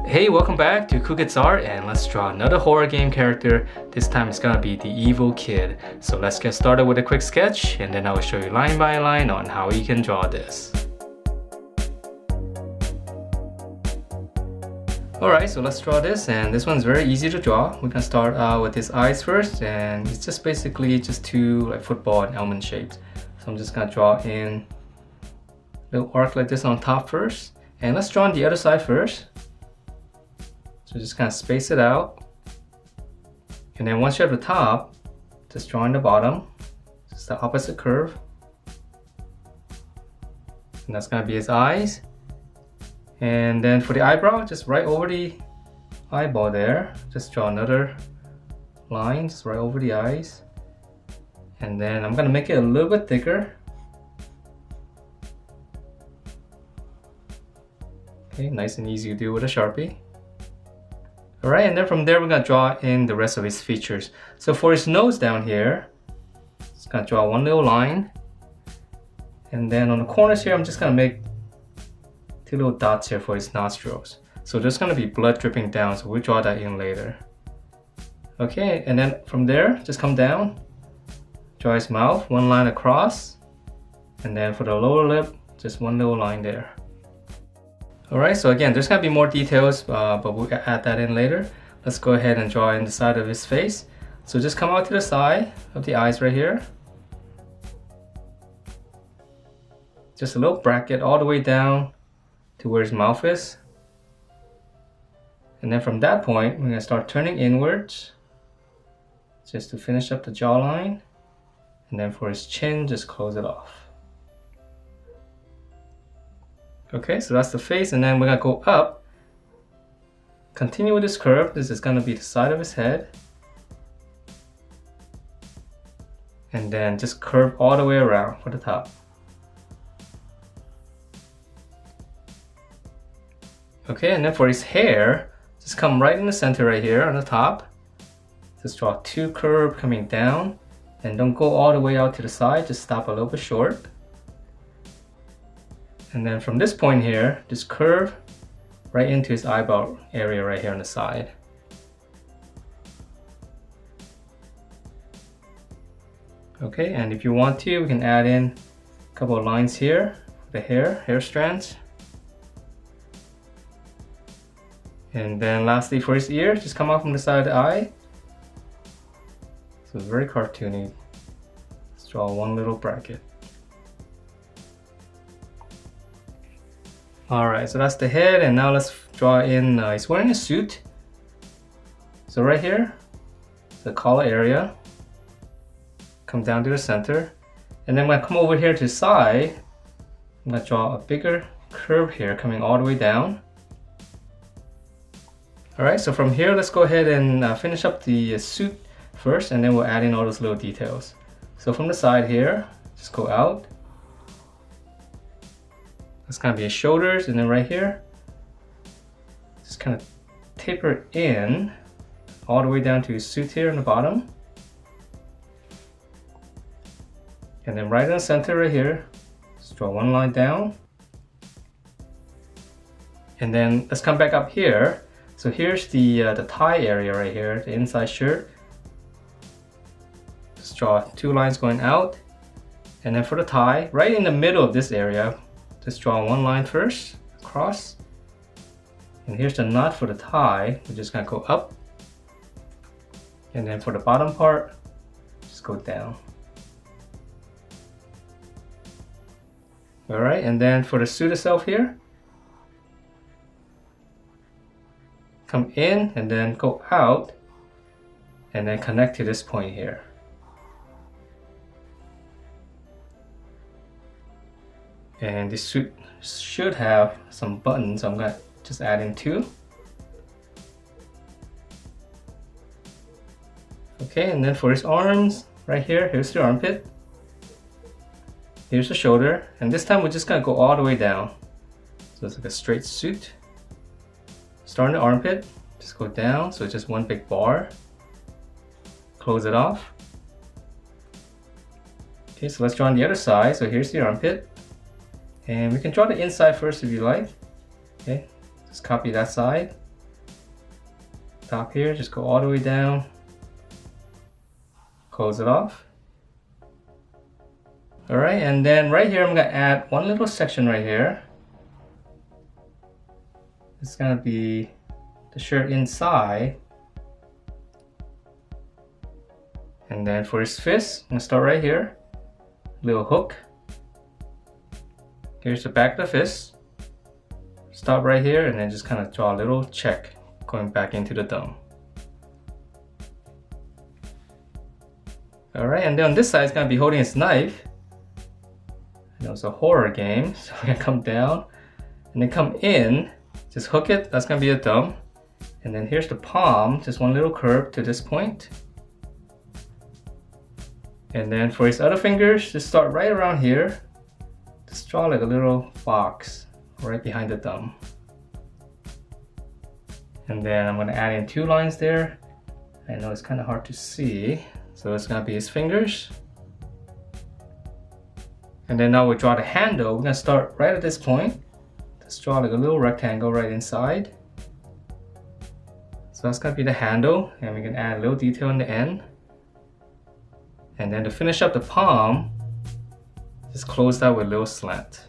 Hey, welcome back to Cookits Art, and let's draw another horror game character. This time it's gonna be the evil kid. So let's get started with a quick sketch, and then I will show you line by line on how you can draw this. Alright, so let's draw this, and this one's very easy to draw. We're gonna start with his eyes first, and it's just basically just two football and almond shapes. So I'm just gonna draw in a little arc like this on top first, and let's draw on the other side first. So just kind of space it out. And then once you're at the top, just draw in the bottom. Just the opposite curve. And that's gonna be his eyes. And then for the eyebrow, just right over the eyeball there, just draw another line just right over the eyes. And then I'm gonna make it a little bit thicker. Okay, nice and easy to do with a Sharpie. Alright, and then from there we're going to draw in the rest of his features. So for his nose down here, just going to draw one little line. And then on the corners here, I'm just going to make two little dots here for his nostrils. So there's going to be blood dripping down, so we'll draw that in later. Okay, and then from there, just come down, draw his mouth, one line across. And then for the lower lip, just one little line there. Alright, so again, there's going to be more details, but we'll add that in later. Let's go ahead and draw in the side of his face. So just come out to the side of the eyes right here. Just a little bracket all the way down to where his mouth is. And then from that point, we're going to start turning inwards just to finish up the jawline. And then for his chin, just close it off. Okay, so that's the face, and then we're gonna go up. Continue with this curve. This is gonna be the side of his head. And then just curve all the way around for the top. Okay, and then for his hair, just come right in the center right here on the top. Just draw two curves coming down, and don't go all the way out to the side, just stop a little bit short. And then from this point here, just curve right into his eyebrow area right here on the side. Okay, and if you want to, we can add in a couple of lines here for the hair strands. And then lastly for his ear, just come out from the side of the eye. So it's very cartoony. Let's draw one little bracket. Alright, so that's the head, and now let's draw in, he's wearing a suit. So right here, the collar area, come down to the center, and then when I come over here to the side, I'm going to draw a bigger curve here coming all the way down. Alright, so from here, let's go ahead and finish up the suit first, and then we'll add in all those little details. So from the side here, just go out. That's gonna be his shoulders, and then right here, just kind of taper in all the way down to his suit here in the bottom. And then right in the center right here, just draw one line down. And then let's come back up here. So here's the tie area right here, the inside shirt. Just draw two lines going out. And then for the tie, right in the middle of this area, just draw one line first, across. And here's the knot for the tie. We're just gonna go up. And then for the bottom part, just go down. Alright, and then for the suit itself here, come in and then go out, and then connect to this point here. And this suit should have some buttons, so I'm going to just add in two. Okay, and then for his arms, right here, here's the armpit. Here's the shoulder, and this time we're just going to go all the way down. So it's like a straight suit. Start in the armpit, just go down, so it's just one big bar. Close it off. Okay, so let's draw on the other side. So here's the armpit. And we can draw the inside first if you like. Okay, just copy that side. top here, just go all the way down, close it off. Alright, and then right here I'm gonna add one little section right here. It's gonna be the shirt inside. And then for his fist, I'm gonna start right here. Little hook. Here's the back of the fist. Stop right here and then just kind of draw a little check going back into the thumb. Alright, and then on this side it's gonna be holding his knife. I know it's a horror game, so I'm gonna come down and then come in, just hook it, that's gonna be a thumb. And then here's the palm, just one little curve to this point. And then for his other fingers, just start right around here. Just draw like a little box right behind the thumb. And then I'm gonna add in 2 lines there. I know it's kind of hard to see. So it's gonna be his fingers. And then now we draw the handle. We're gonna start right at this point. Just draw like a little rectangle right inside. So that's gonna be the handle, and we can add a little detail in the end. And then to finish up the palm, just close that with a little slant.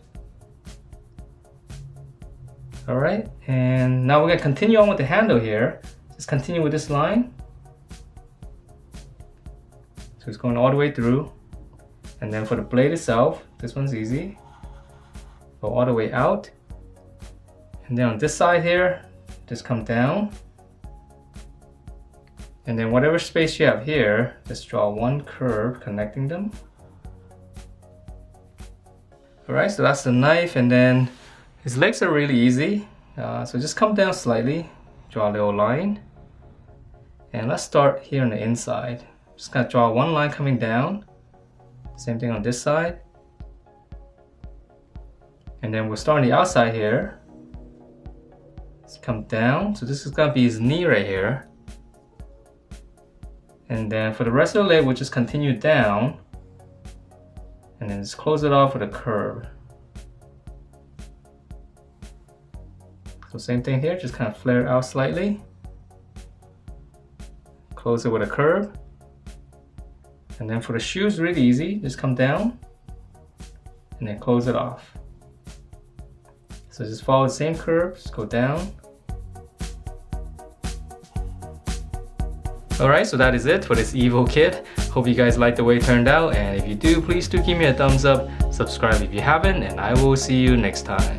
Alright, and now we're gonna continue on with the handle here. Just continue with this line. So it's going all the way through. And then for the blade itself, this one's easy. Go all the way out. And then on this side here, just come down. And then whatever space you have here, just draw one curve connecting them. Alright, so that's the knife, and then his legs are really easy. So just come down slightly, draw a little line. And let's start here on the inside. Just gonna draw one line coming down. Same thing on this side. And then we'll start on the outside here. Let's come down. So this is gonna be his knee right here. And then for the rest of the leg, we'll just continue down. And then just close it off with a curve. So same thing here, just kind of flare it out slightly. Close it with a curve. And then for the shoes, really easy. Just come down and then close it off. So just follow the same curve, just go down. Alright, so that is it for this Evo kit. Hope you guys liked the way it turned out, and if you do, please do give me a thumbs up, subscribe if you haven't, and I will see you next time.